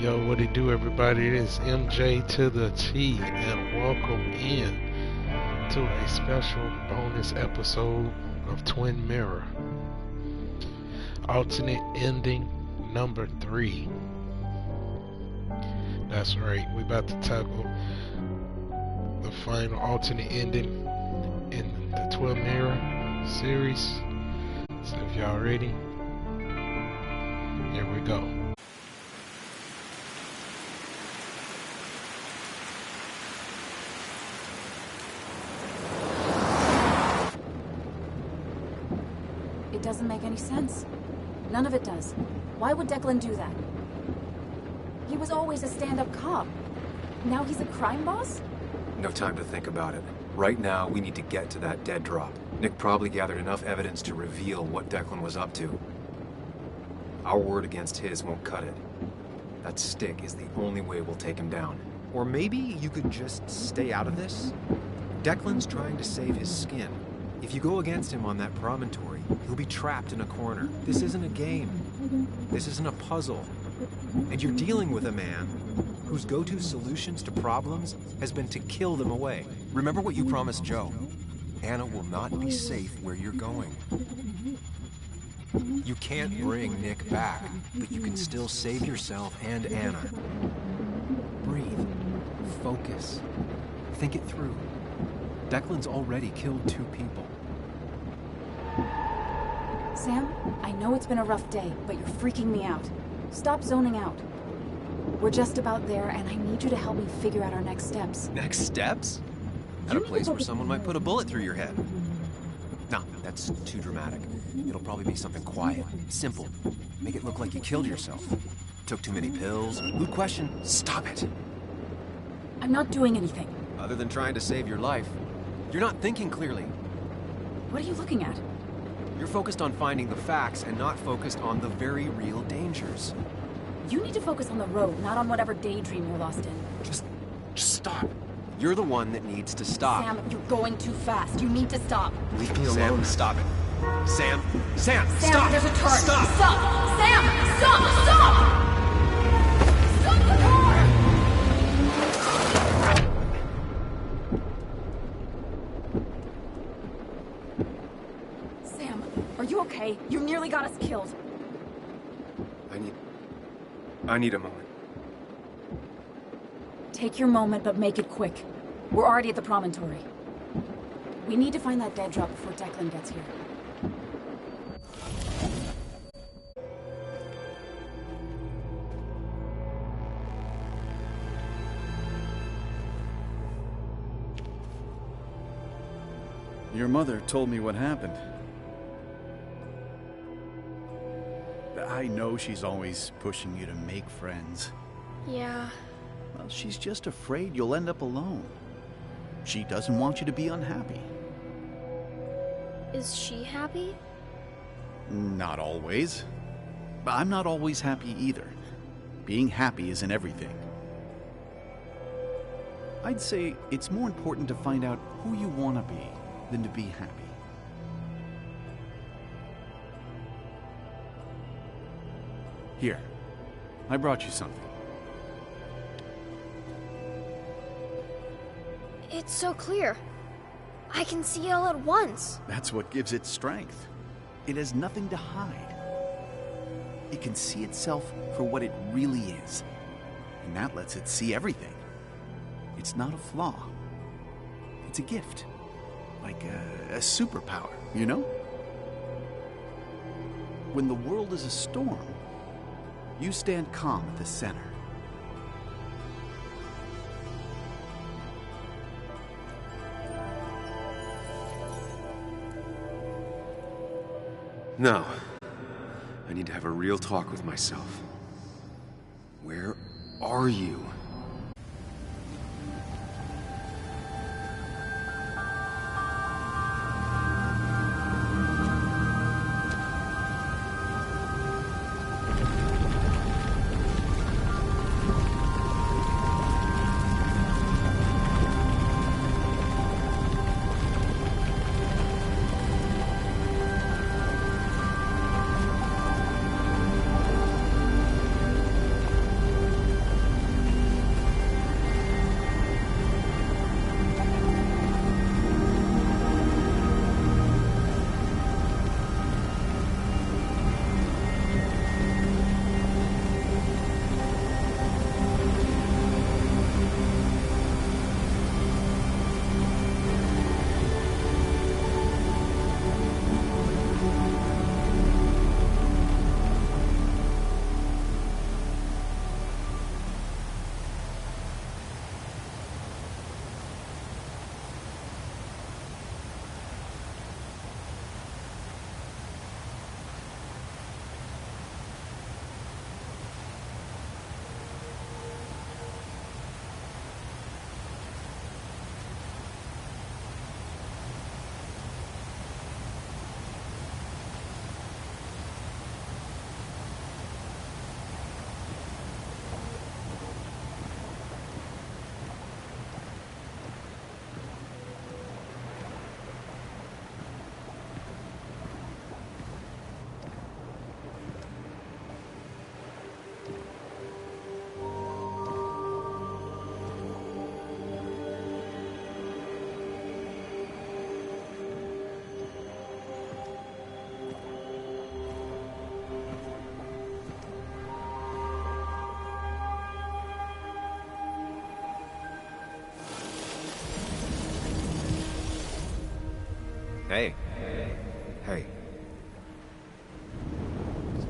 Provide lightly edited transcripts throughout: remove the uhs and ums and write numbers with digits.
Yo, what it do, everybody? It is MJ to the T, and welcome in to a special bonus episode of Twin Mirror. Alternate ending number 3. That's right, we about to tackle the final alternate ending in the Twin Mirror series. So if y'all ready, here we go. It doesn't make any sense. None of it does. Why would Declan do that? He was always a stand-up cop. Now he's a crime boss? No time to think about it. Right now, we need to get to that dead drop. Nick probably gathered enough evidence to reveal what Declan was up to. Our word against his won't cut it. That stick is the only way we'll take him down. Or maybe you could just stay out of this? Declan's trying to save his skin. If you go against him on that promontory, he'll be trapped in a corner. This isn't a game. This isn't a puzzle. And you're dealing with a man whose go-to solutions to problems has been to kill them away. Remember what you promised Joe. Anna will not be safe where you're going. You can't bring Nick back, but you can still save yourself and Anna. Breathe. Focus. Think it through. Declan's already killed 2 people. Sam, I know it's been a rough day, but you're freaking me out. Stop zoning out. We're just about there, and I need you to help me figure out our next steps. Next steps? At a place where someone might put a bullet through your head. No, that's too dramatic. It'll probably be something quiet, simple. Make it look like you killed yourself. Took too many pills. Mood question, stop it. I'm not doing anything. Other than trying to save your life, you're not thinking clearly. What are you looking at? You're focused on finding the facts and not focused on the very real dangers. You need to focus on the road, not on whatever daydream you're lost in. Just stop. You're the one that needs to stop. Sam, you're going too fast. You need to stop. Leave me alone. Sam, stop it. Sam, Sam, stop. There's a turn. Stop. Stop. Sam, stop. Stop the car. Sam, are you okay? You nearly got us killed. I need a moment. Take your moment, but make it quick. We're already at the promontory. We need to find that dead drop before Declan gets here. Your mother told me what happened. I know she's always pushing you to make friends. Yeah. Well, she's just afraid you'll end up alone. She doesn't want you to be unhappy. Is she happy? Not always. I'm not always happy either. Being happy isn't everything. I'd say it's more important to find out who you want to be than to be happy. Here, I brought you something. It's so clear. I can see it all at once. That's what gives it strength. It has nothing to hide. It can see itself for what it really is. And that lets it see everything. It's not a flaw. It's a gift. Like a superpower, you know? When the world is a storm, you stand calm at the center. Now, I need to have a real talk with myself. Where are you?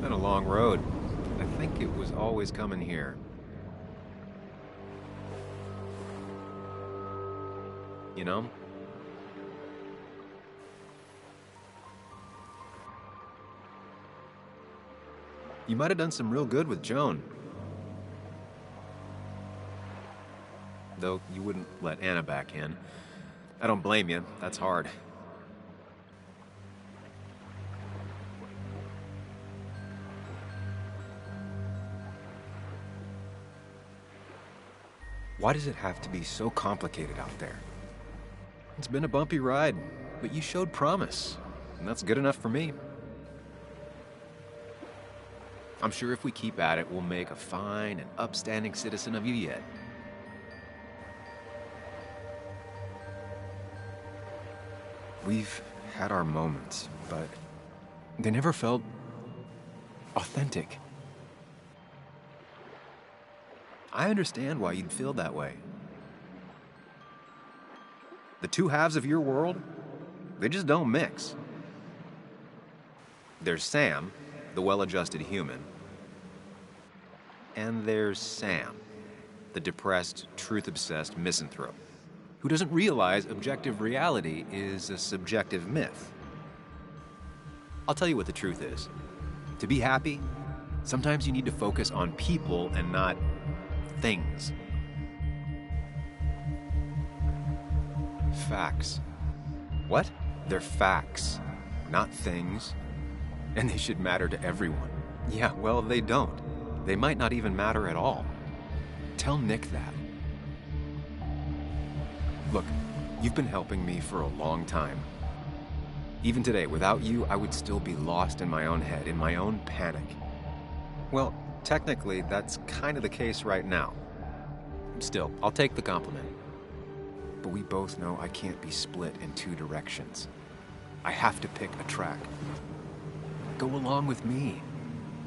Been a long road. I think it was always coming here. You know? You might have done some real good with Joan. Though you wouldn't let Anna back in. I don't blame you. That's hard. Why does it have to be so complicated out there? It's been a bumpy ride, but you showed promise, and that's good enough for me. I'm sure if we keep at it, we'll make a fine and upstanding citizen of you yet. We've had our moments, but they never felt authentic. I understand why you'd feel that way. The two halves of your world, they just don't mix. There's Sam, the well-adjusted human, and there's Sam, the depressed, truth-obsessed misanthrope, who doesn't realize objective reality is a subjective myth. I'll tell you what the truth is. To be happy, sometimes you need to focus on people and not things. Facts. What? They're facts, not things. And they should matter to everyone. Yeah, well, they don't. They might not even matter at all. Tell Nick that. Look, you've been helping me for a long time. Even today, without you, I would still be lost in my own head, in my own panic. Well, technically, that's kind of the case right now. Still, I'll take the compliment. But we both know I can't be split in two directions. I have to pick a track. Go along with me.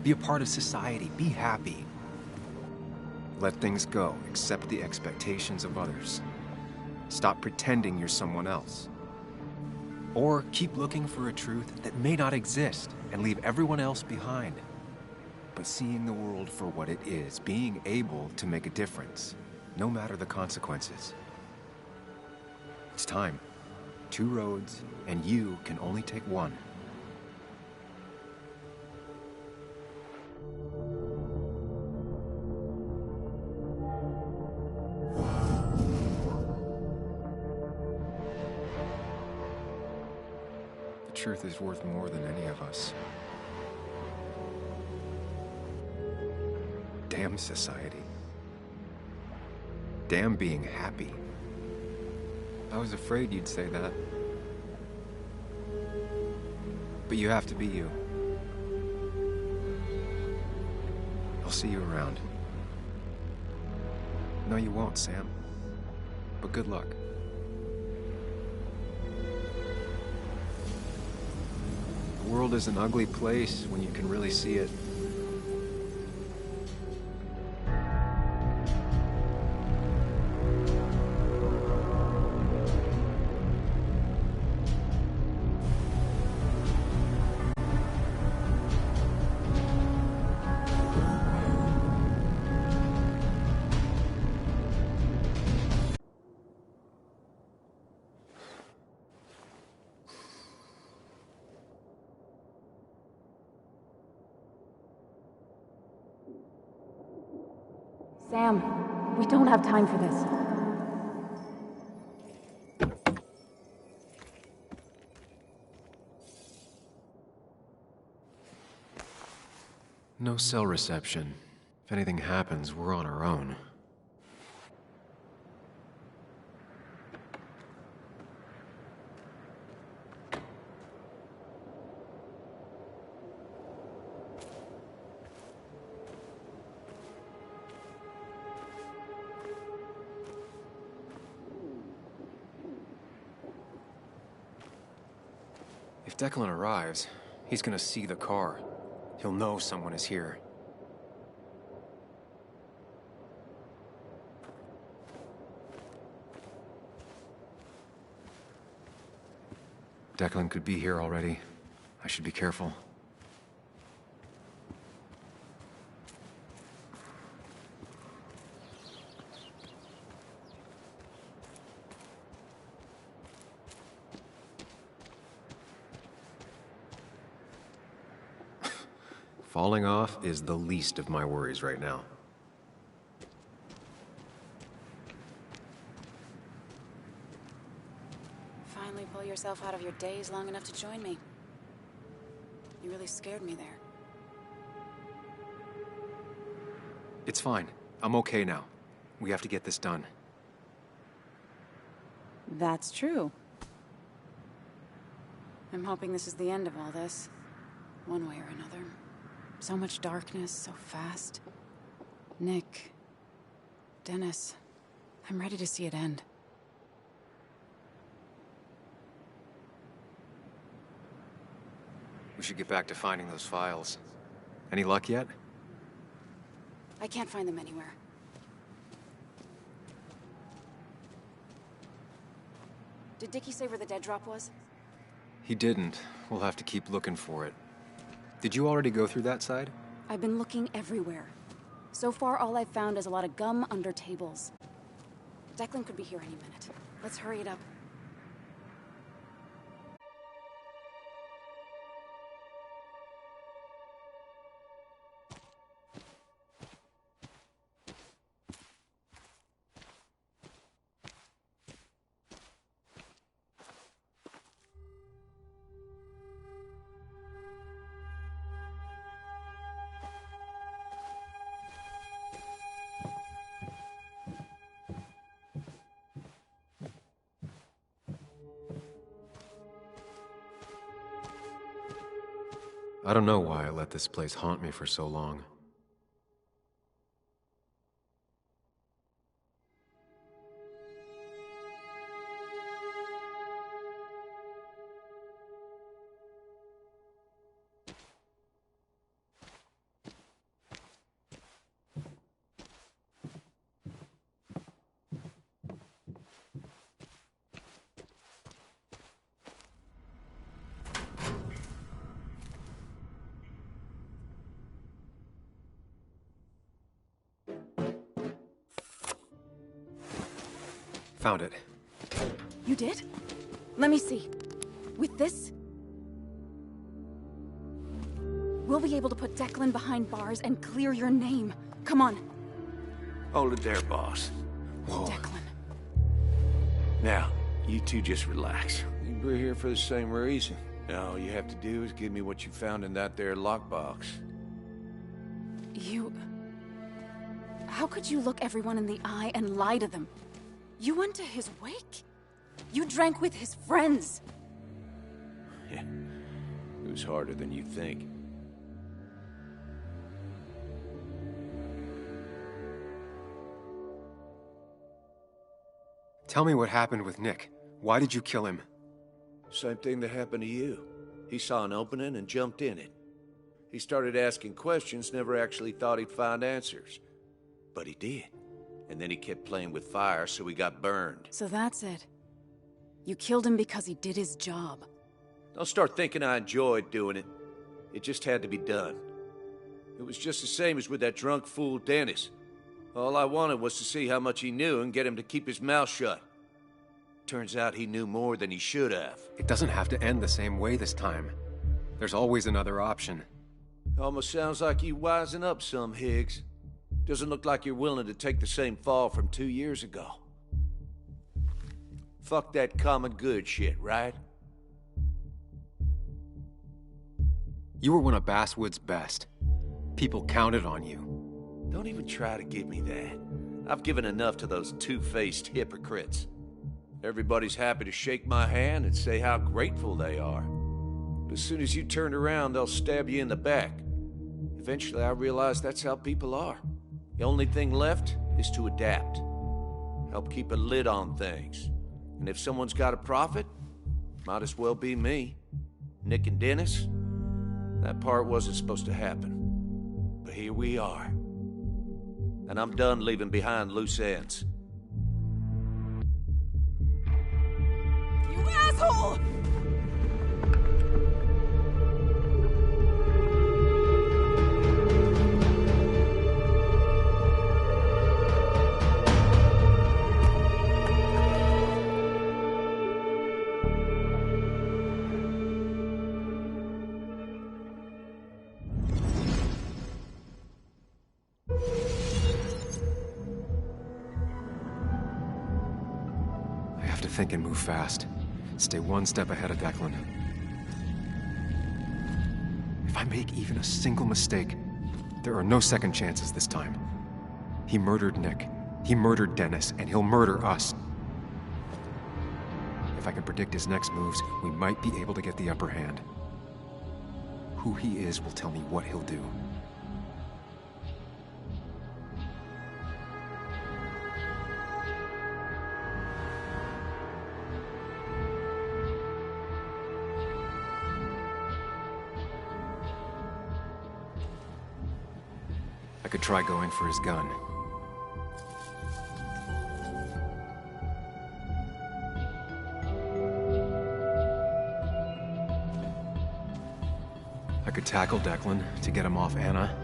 Be a part of society. Be happy. Let things go. Accept the expectations of others. Stop pretending you're someone else. Or keep looking for a truth that may not exist and leave everyone else behind. But seeing the world for what it is, being able to make a difference, no matter the consequences. It's time. Two roads, and you can only take one. The truth is worth more than any of us. Damn society. Damn being happy. I was afraid you'd say that. But you have to be you. I'll see you around. No, you won't, Sam. But good luck. The world is an ugly place when you can really see it. Sam, we don't have time for this. No cell reception. If anything happens, we're on our own. If Declan arrives, he's gonna see the car. He'll know someone is here. Declan could be here already. I should be careful. Falling off is the least of my worries right now. Finally pull yourself out of your daze long enough to join me. You really scared me there. It's fine. I'm okay now. We have to get this done. That's true. I'm hoping this is the end of all this. One way or another. So much darkness, so fast. Nick. Dennis. I'm ready to see it end. We should get back to finding those files. Any luck yet? I can't find them anywhere. Did Dickie say where the dead drop was? He didn't. We'll have to keep looking for it. Did you already go through that side? I've been looking everywhere. So far, all I've found is a lot of gum under tables. Declan could be here any minute. Let's hurry it up. I don't know why I let this place haunt me for so long. Found it. You did? Let me see. With this, we'll be able to put Declan behind bars and clear your name. Come on. Hold it there, boss. Whoa. Declan. Now, you two just relax. We're here for the same reason. All you have to do is give me what you found in that there lockbox. You... How could you look everyone in the eye and lie to them? You went to his wake? You drank with his friends. Yeah, it was harder than you think. Tell me what happened with Nick. Why did you kill him? Same thing that happened to you. He saw an opening and jumped in it. He started asking questions, never actually thought he'd find answers. But he did. And then he kept playing with fire, so he got burned. So that's it. You killed him because he did his job. Don't start thinking I enjoyed doing it. It just had to be done. It was just the same as with that drunk fool Dennis. All I wanted was to see how much he knew and get him to keep his mouth shut. Turns out he knew more than he should have. It doesn't have to end the same way this time. There's always another option. Almost sounds like you wising up some, Higgs. Doesn't look like you're willing to take the same fall from 2 years ago. Fuck that common good shit, right? You were one of Basswood's best. People counted on you. Don't even try to give me that. I've given enough to those two-faced hypocrites. Everybody's happy to shake my hand and say how grateful they are. But as soon as you turn around, they'll stab you in the back. Eventually, I realized that's how people are. The only thing left is to adapt. Help keep a lid on things. And if someone's got a profit, might as well be me. Nick and Dennis, that part wasn't supposed to happen. But here we are. And I'm done leaving behind loose ends. You asshole! think and move fast. Stay one step ahead of Declan. If I make even a single mistake, there are no second chances this time. He murdered Nick. He murdered Dennis, and he'll murder us. If I can predict his next moves, we might be able to get the upper hand. Who he is will tell me what he'll do. I could try going for his gun. I could tackle Declan to get him off Anna.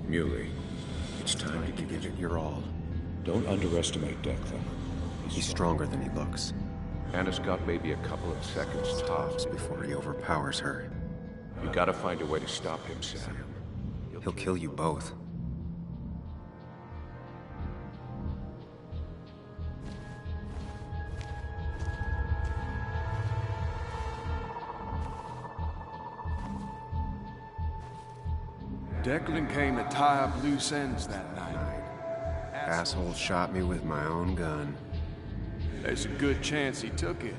Muley, it's time to give it your all. Don't underestimate Declan. He's stronger than he looks. Anna's got maybe a couple of seconds tops Before he overpowers her, You gotta find a way to stop him, Sam. he'll kill you both. Declan came to tie up loose ends that night. Asshole shot me with my own gun. There's a good chance he took it.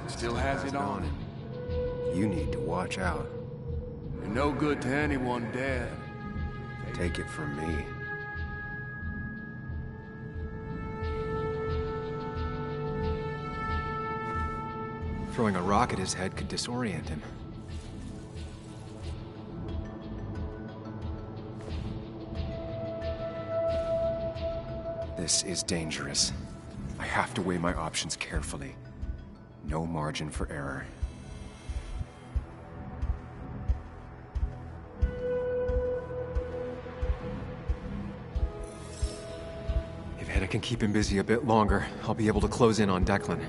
Still has it on him. You need to watch out. You're no good to anyone dead. Take it from me. Throwing a rock at his head could disorient him. This is dangerous. I have to weigh my options carefully. No margin for error. If Anna can keep him busy a bit longer, I'll be able to close in on Declan.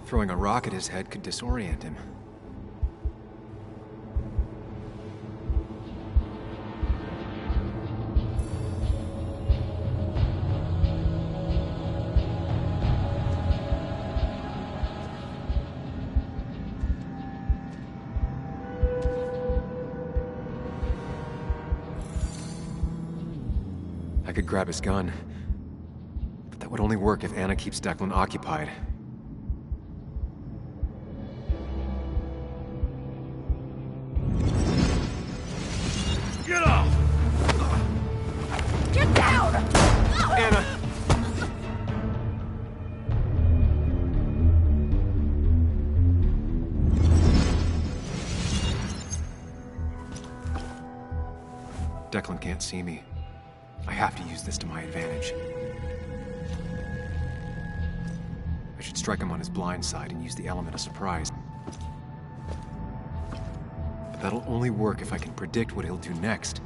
Throwing a rock at his head could disorient him. I could grab his gun, but that would only work if Anna keeps Declan occupied. Get off! Get down! Anna! Declan can't see me. I have to use this to my advantage. I should strike him on his blind side and use the element of surprise. But that'll only work if I can predict what he'll do next.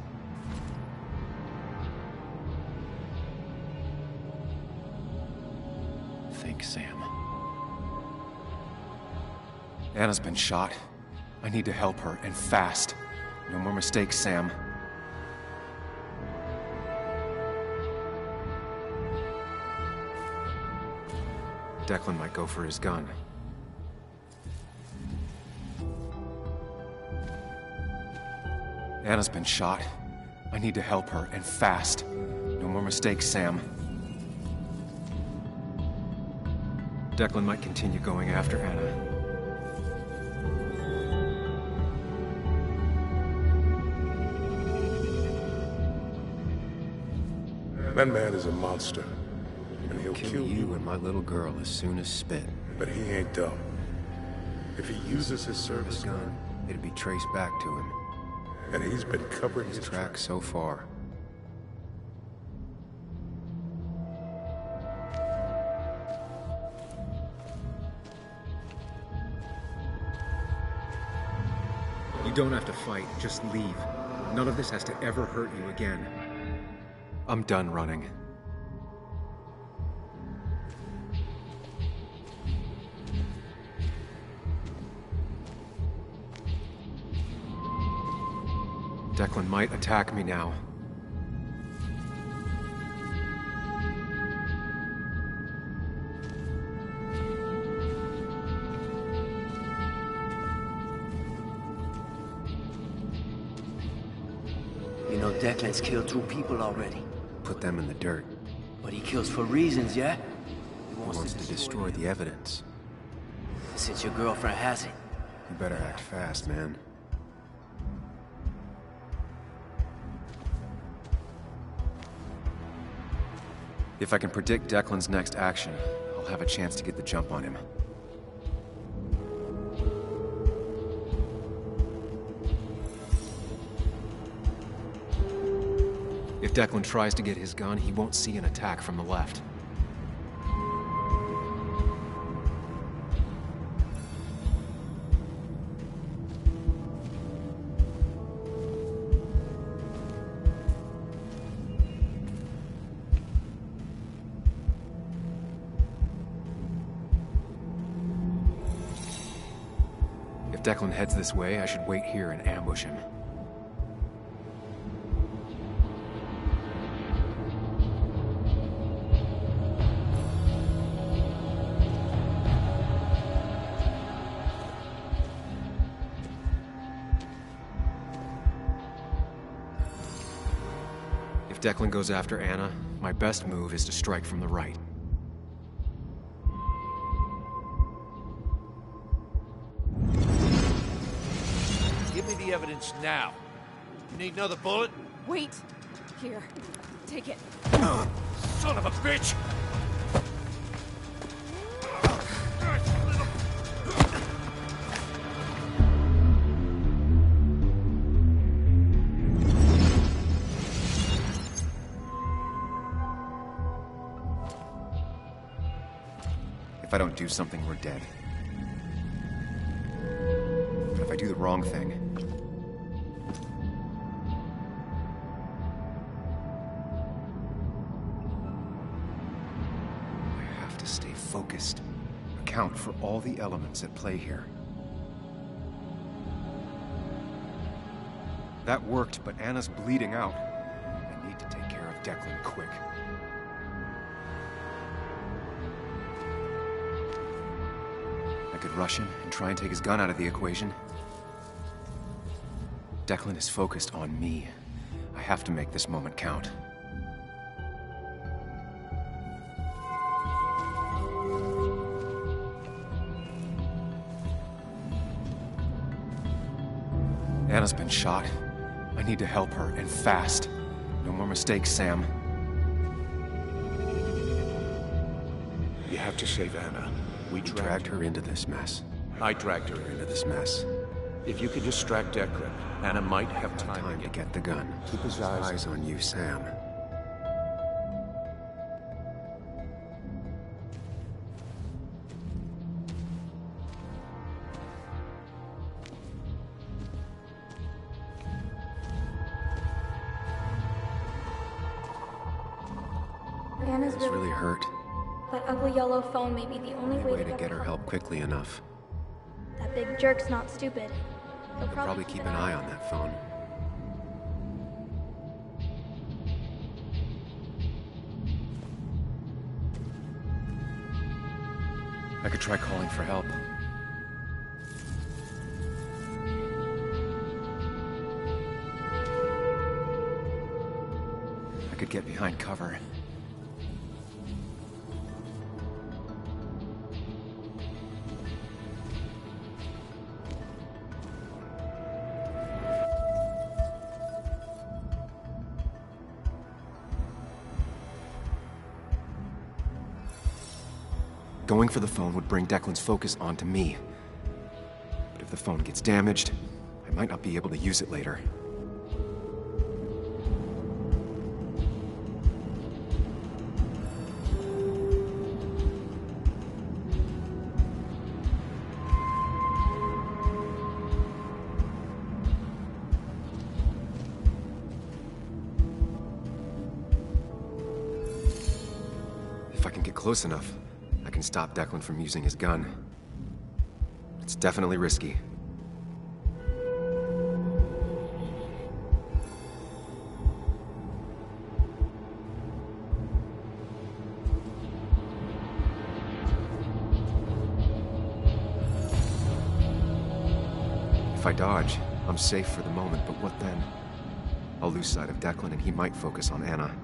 Think, Sam. Anna's been shot. I need to help her, and fast. No more mistakes, Sam. Declan might go for his gun. Anna's been shot. I need to help her, and fast. No more mistakes, Sam. Declan might continue going after Anna. That man is a monster, and he'll Kill you and my little girl as soon as spit. But he ain't dumb. If he uses his service Gun, it'd be traced back to him. And he's been covering his Track so far. You don't have to fight, just leave. None of this has to ever hurt you again. I'm done running. Declan might attack me now. You know Declan's killed 2 people already. Put them in the dirt. But he kills for reasons, yeah? He Wants to destroy the evidence. Since your girlfriend has it. You better act fast, man. If I can predict Declan's next action, I'll have a chance to get the jump on him. If Declan tries to get his gun, he won't see an attack from the left. If Declan heads this way, I should wait here and ambush him. If Declan goes after Anna, my best move is to strike from the right. Give me the evidence now. You need another bullet? Wait. Here. Take it. Son of a bitch! If I don't do something, we're dead. But if I do the wrong thing... I have to stay focused. Account for all the elements at play here. That worked, but Anna's bleeding out. I need to take care of Declan quick. I could rush him and try and take his gun out of the equation. Declan is focused on me. I have to make this moment count. Anna's been shot. I need to help her, and fast. No more mistakes, Sam. You have to save Anna. We dragged her into this mess. I dragged her Into this mess. If you could distract Declan, Anna might have time To get the gun. Keep his eyes on you, Sam. Anna's It's really hurt. That ugly yellow phone may be the only Way to get her help quickly enough. That big jerk's not stupid. He'll I'll probably keep an eye on that phone. I could try calling for help. I could get behind cover. Going for the phone would bring Declan's focus onto me. But if the phone gets damaged, I might not be able to use it later. close enough, I can stop Declan from using his gun. It's definitely risky. If I dodge, I'm safe for the moment, but what then? I'll lose sight of Declan and he might focus on Anna.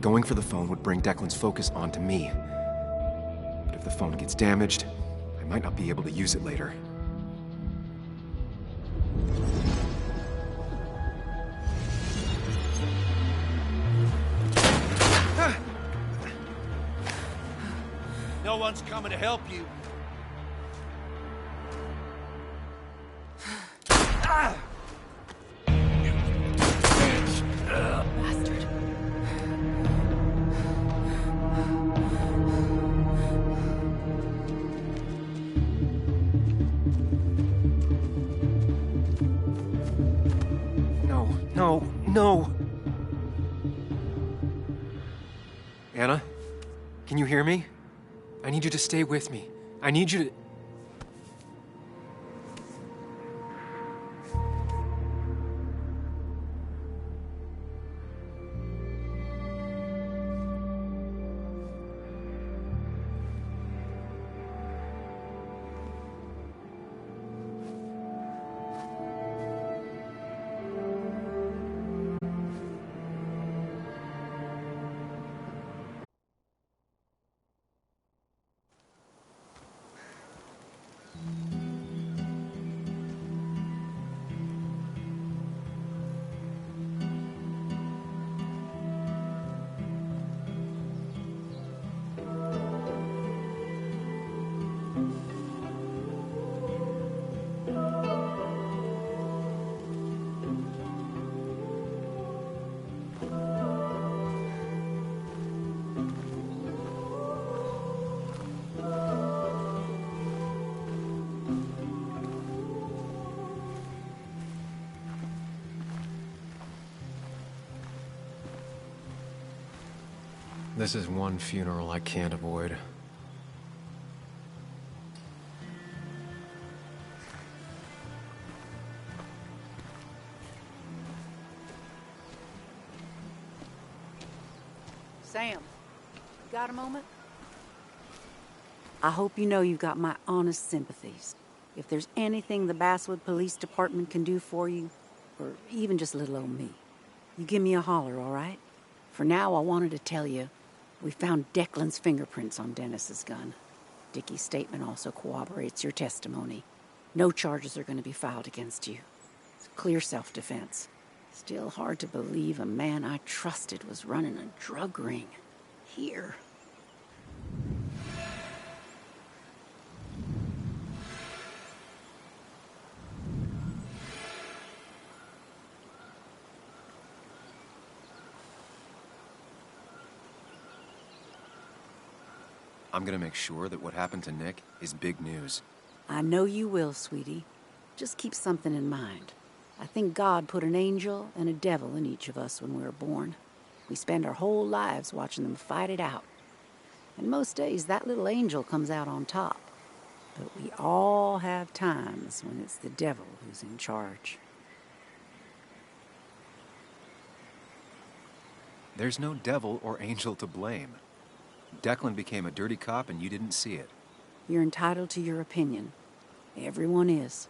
Going for the phone would bring Declan's focus onto me. But if the phone gets damaged, I might not be able to use it later. No one's coming to help you. Bastard. No! Anna? Can you hear me? I need you to stay with me. I need you to... This is one funeral I can't avoid. Sam, you got a moment? I hope you know you've got my honest sympathies. If there's anything the Basswood Police Department can do for you, or even just little old me, you give me a holler, all right? For now, I wanted to tell you, we found Declan's fingerprints on Dennis's gun. Dickie's statement also corroborates your testimony. No charges are going to be filed against you. It's clear self-defense. Still hard to believe a man I trusted was running a drug ring. Here. I'm gonna make sure that what happened to Nick is big news. I know you will, sweetie. Just keep something in mind. I think God put an angel and a devil in each of us when we were born. We spend our whole lives watching them fight it out. And most days, that little angel comes out on top. But we all have times when it's the devil who's in charge. There's no devil or angel to blame. Declan became a dirty cop and you didn't see it. You're entitled to your opinion. Everyone is.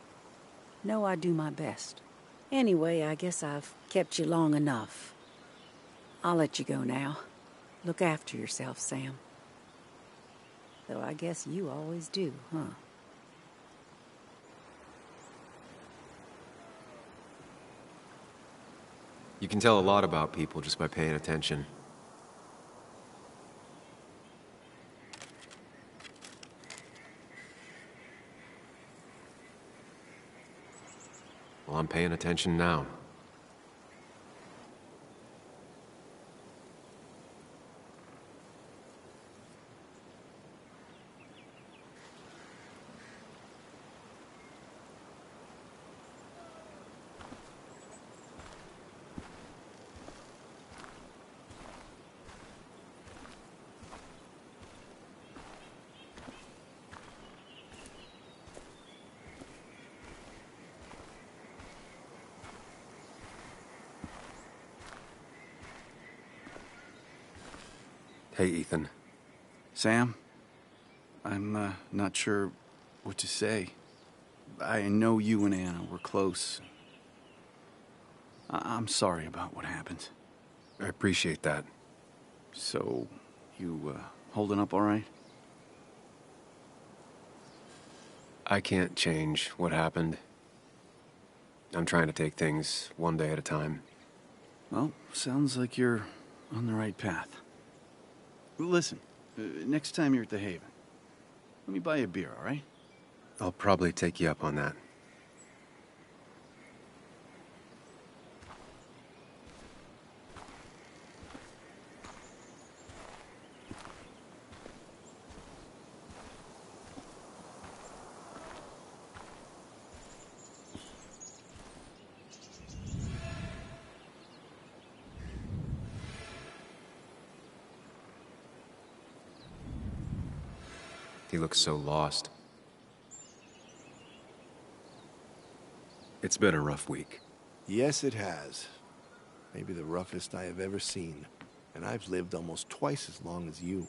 No, I do my best. Anyway, I guess I've kept you long enough. I'll let you go now. Look after yourself, Sam. Though I guess you always do, huh? You can tell a lot about people just by paying attention. Well, I'm paying attention now. Hey, Ethan. Sam, I'm not sure what to say. I know you and Anna were close. I'm sorry about what happened. I appreciate that. So, you holding up all right? I can't change what happened. I'm trying to take things one day at a time. Well, sounds like you're on the right path. Listen, next time you're at the Haven, let me buy you a beer, all right? I'll probably take you up on that. He looks so lost. It's been a rough week. Yes, it has. Maybe the roughest I have ever seen. And I've lived almost twice as long as you.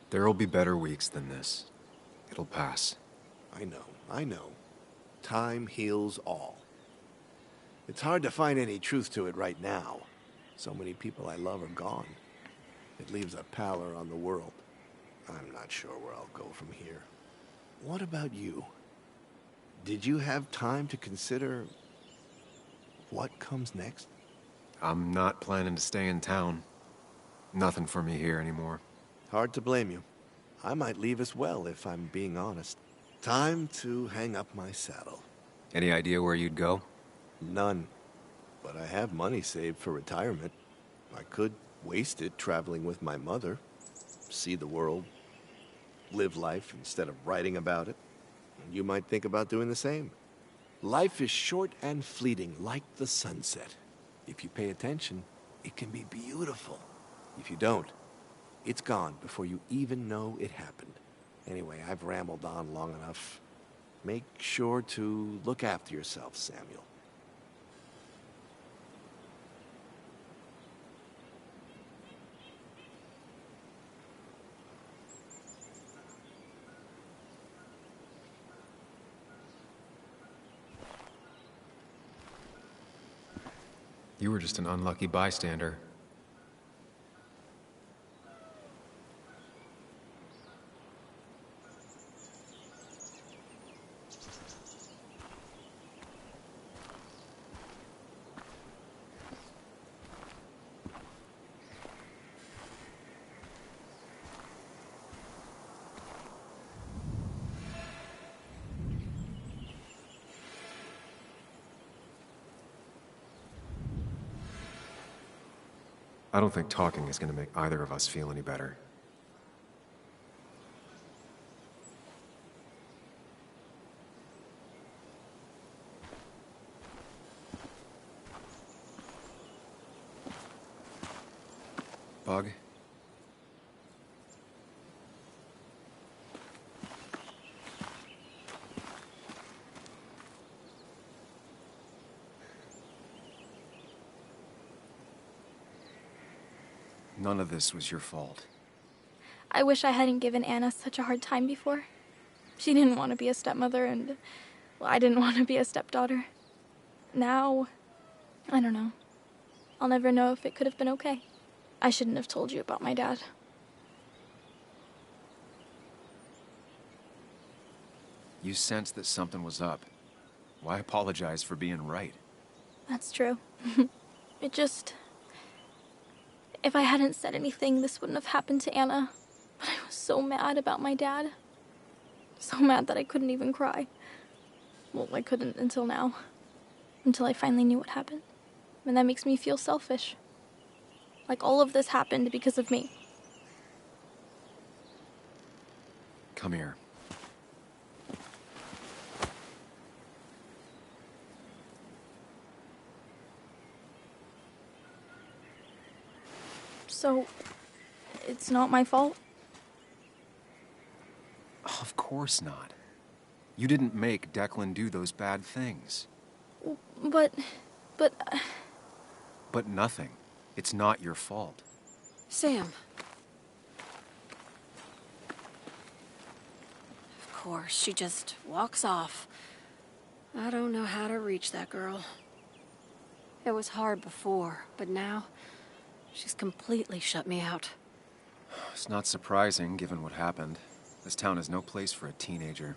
There'll be better weeks than this. It'll pass. I know. Time heals all. It's hard to find any truth to it right now. So many people I love are gone. It leaves a pallor on the world. I'm not sure where I'll go from here. What about you? Did you have time to consider what comes next? I'm not planning to stay in town. Nothing for me here anymore. Hard to blame you. I might leave as well, if I'm being honest. Time to hang up my saddle. Any idea where you'd go? None. But I have money saved for retirement. I could waste it traveling with my mother. See the world. Live life instead of writing about it. And you might think about doing the same. Life is short and fleeting, like the sunset. If you pay attention, it can be beautiful. If you don't, it's gone before you even know it happened. Anyway, I've rambled on long enough. Make sure to look after yourself, Samuel. You were just an unlucky bystander. I don't think talking is going to make either of us feel any better. Bug? None of this was your fault. I wish I hadn't given Anna such a hard time before. She didn't want to be a stepmother, and well, I didn't want to be a stepdaughter. Now, I don't know. I'll never know if it could have been okay. I shouldn't have told you about my dad. You sensed that something was up. Why apologize for being right? That's true. It just... If I hadn't said anything, this wouldn't have happened to Anna. But I was so mad about my dad. So mad that I couldn't even cry. Well, I couldn't until now. Until I finally knew what happened. And that makes me feel selfish. Like all of this happened because of me. Come here. So, it's not my fault? Of course not. You didn't make Declan do those bad things. But... But nothing. It's not your fault. Sam. Of course, she just walks off. I don't know how to reach that girl. It was hard before, but now, she's completely shut me out. It's not surprising, given what happened. This town is no place for a teenager.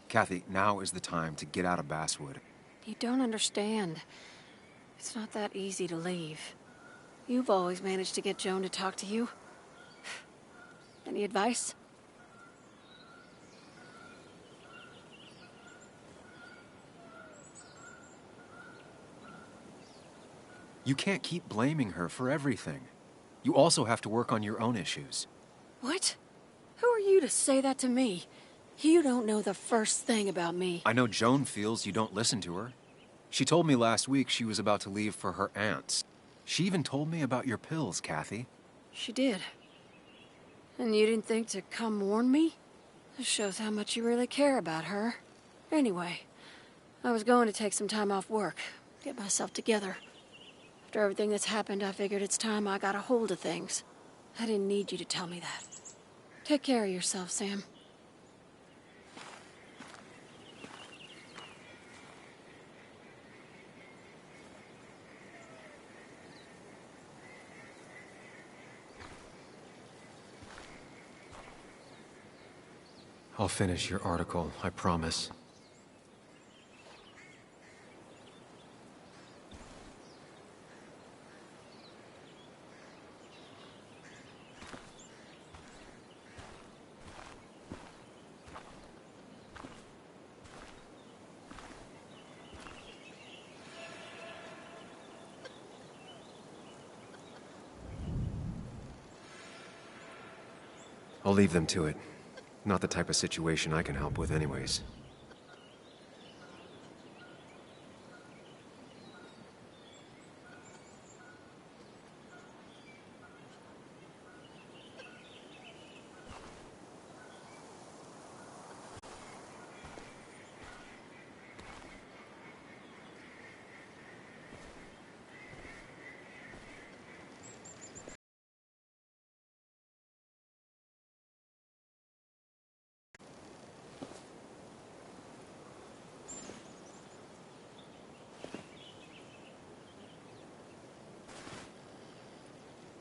Kathy, now is the time to get out of Basswood. You don't understand. It's not that easy to leave. You've always managed to get Joan to talk to you. Any advice? You can't keep blaming her for everything. You also have to work on your own issues. What? Who are you to say that to me? You don't know the first thing about me. I know Joan feels you don't listen to her. She told me last week she was about to leave for her aunt's. She even told me about your pills, Kathy. She did. And you didn't think to come warn me? This shows how much you really care about her. Anyway, I was going to take some time off work, get myself together. After everything that's happened, I figured it's time I got a hold of things. I didn't need you to tell me that. Take care of yourself, Sam. I'll finish your article, I promise. I'll leave them to it. Not the type of situation I can help with anyways.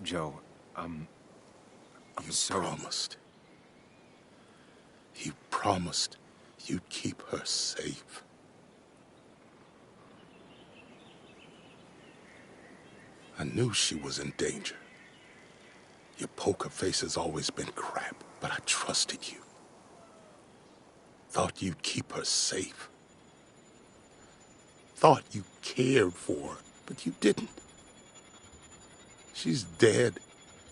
Joe, I'm so... promised. You promised you'd keep her safe. I knew she was in danger. Your poker face has always been crap, but I trusted you. Thought you'd keep her safe. Thought you cared for her, but you didn't. She's dead,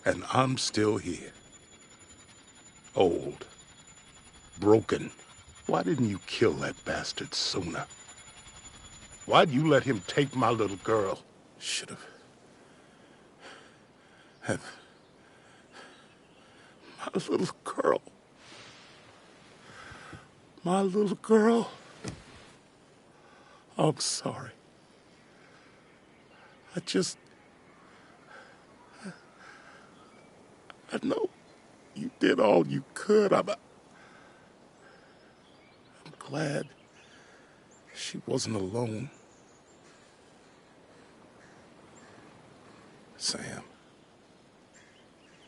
and I'm still here. Old. Broken. Why didn't you kill that bastard sooner? Why'd you let him take my little girl? Should have... My little girl. My little girl. I'm sorry. I know you did all you could. I'm glad she wasn't alone. Sam,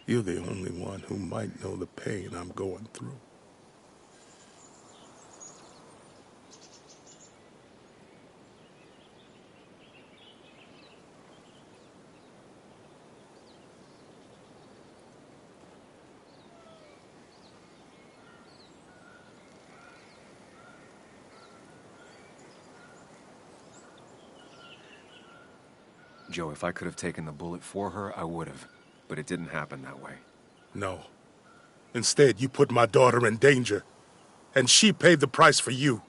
you're the only one who might know the pain I'm going through. Joe, if I could have taken the bullet for her, I would have. But it didn't happen that way. No. Instead, you put my daughter in danger. And she paid the price for you.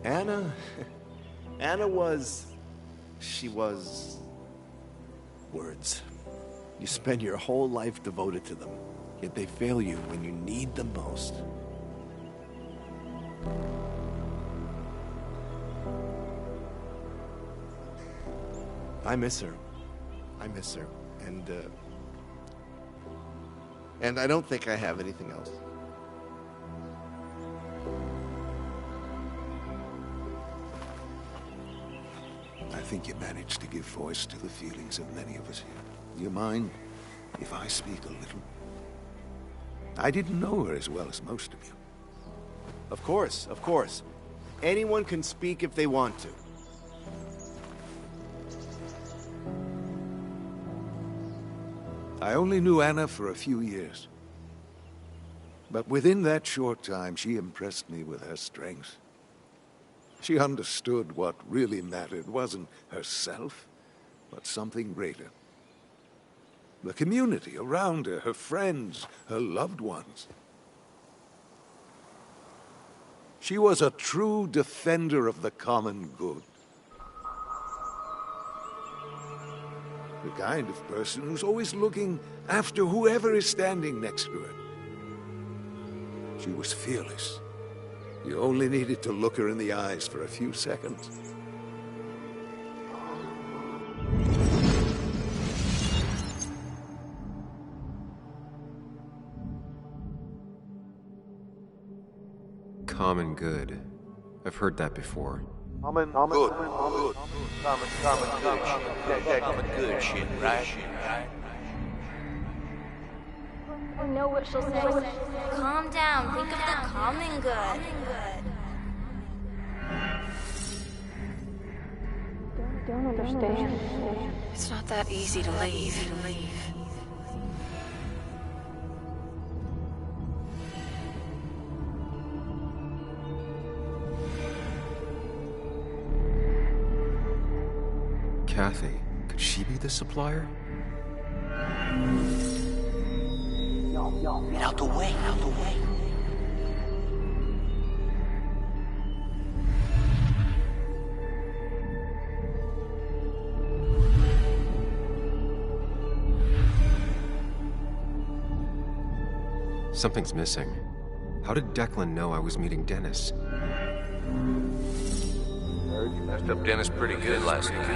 Anna... Anna was... She was... words. You spend your whole life devoted to them, yet they fail you when you need them most. I miss her. I miss her. And I don't think I have anything else. I think you managed to give voice to the feelings of many of us here. Do you mind if I speak a little? I didn't know her as well as most of you. Of course, of course. Anyone can speak if they want to. I only knew Anna for a few years. But within that short time, she impressed me with her strength. She understood what really mattered wasn't herself, but something greater. The community around her, her friends, her loved ones. She was a true defender of the common good. The kind of person who's always looking after whoever is standing next to her. She was fearless. You only needed to look her in the eyes for a few seconds. Common good. I've heard that before. Common good shit, right? I know what she'll say. Calm down. Think of the common good. Don't understand. It's not that easy to leave. Kathy, could she be the supplier? Get out the way, out the way. Something's missing. How did Declan know I was meeting Dennis? Messed up Dennis pretty good last night.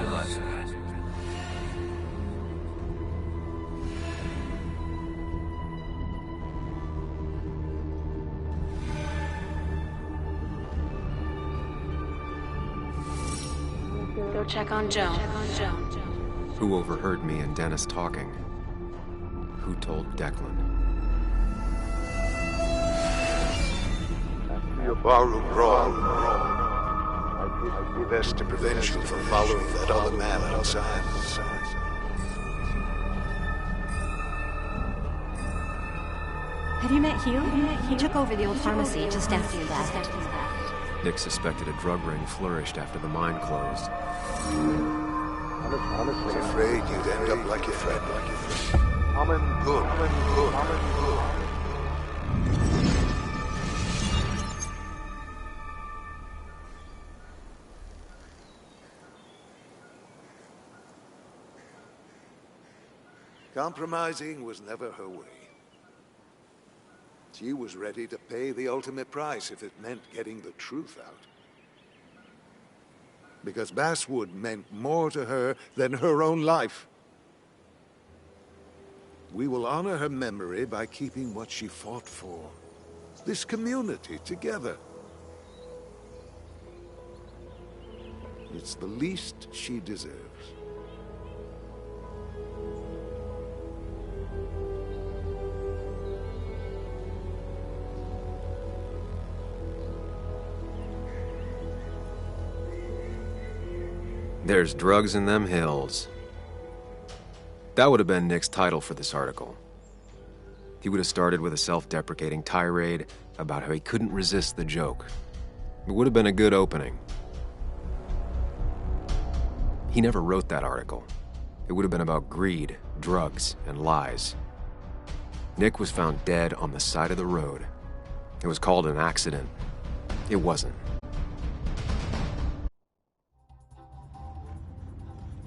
Go check on Joan. Who overheard me and Dennis talking? Who told Declan? Best to prevent you from following that other man outside. Have you met Hugh? He took over the old pharmacy just after you left. Nick suspected a drug ring flourished after the mine closed. I was afraid you'd end up like your friend. Good. Compromising was never her way. She was ready to pay the ultimate price if it meant getting the truth out. Because Basswood meant more to her than her own life. We will honor her memory by keeping what she fought for. This community together. It's the least she deserves. There's drugs in them hills. That would have been Nick's title for this article. He would have started with a self-deprecating tirade about how he couldn't resist the joke. It would have been a good opening. He never wrote that article. It would have been about greed, drugs, and lies. Nick was found dead on the side of the road. It was called an accident. It wasn't.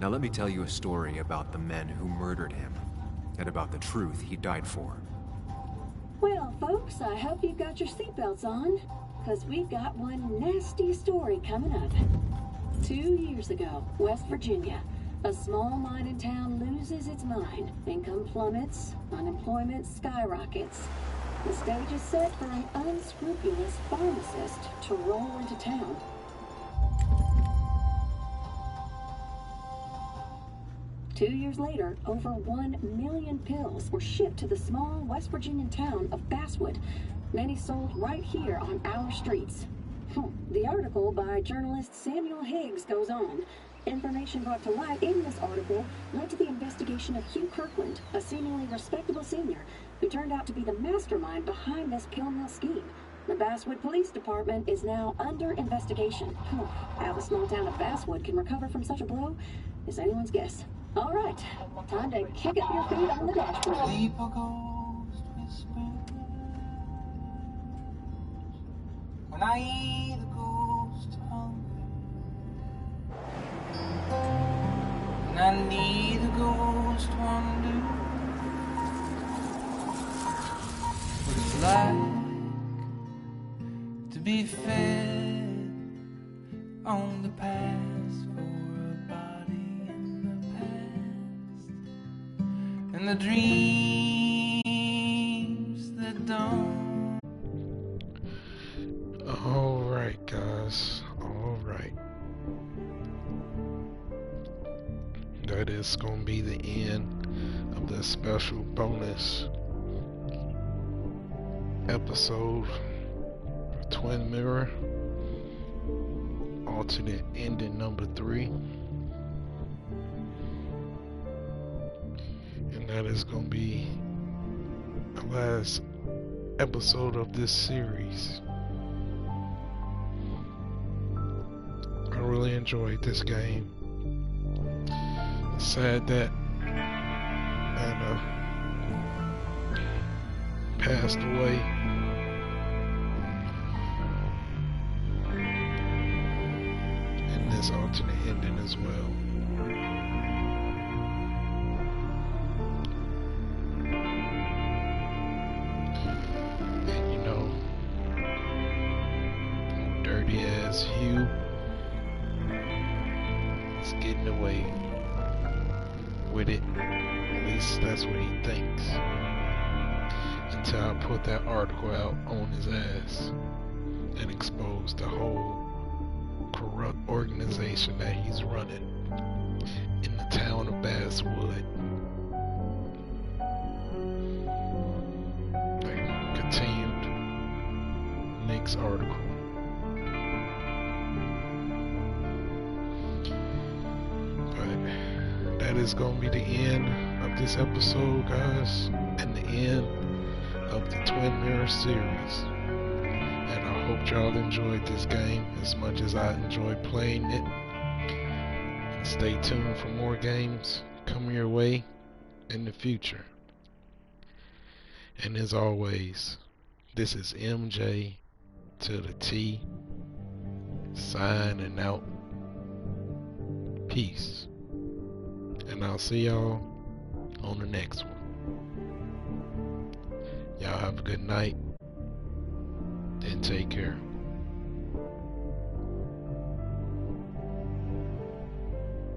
Now let me tell you a story about the men who murdered him, and about the truth he died for. Well, folks, I hope you've got your seatbelts on, because we've got one nasty story coming up. 2 years ago, West Virginia, a small mining town loses its mind. Income plummets, unemployment skyrockets. The stage is set for an unscrupulous pharmacist to roll into town. Two years later, over 1 million pills were shipped to the small West Virginian town of Basswood, many sold right here on our streets. The article by journalist Samuel Higgs goes on. Information brought to light in this article led to the investigation of Hugh Kirkland, a seemingly respectable senior, who turned out to be the mastermind behind this pill mill scheme. The Basswood Police Department is now under investigation. How the small town of Basswood can recover from such a blow is anyone's guess. All right, time to kick up your feet on the dashboard. People ghost whisper when I hear the ghost hunger, and I need the ghost wonder what it's like to be fed on the past for a body in the past, and the dreams that don't. Alright guys, alright. That is gonna be the end of the special bonus episode for Twin Mirror alternate ending number 3, and that is gonna be the last episode of this series. I really enjoyed this game. It's sad that Anna passed away. In this alternate ending as well. And you know, dirty ass Hugh is getting away with it. At least that's what he thinks. Until I put that article out on his ass and expose the whole corrupt organization that he's running in the town of Basswood. Continued next article. But that is going to be the end of this episode, guys, and the end of the Twin Mirror series. And I hope y'all enjoyed this game as much as I enjoyed playing it. And stay tuned for more games coming your way in the future. And as always, this is MJ to the T, signing out. Peace. And I'll see y'all on the next one. Y'all have a good night and take care.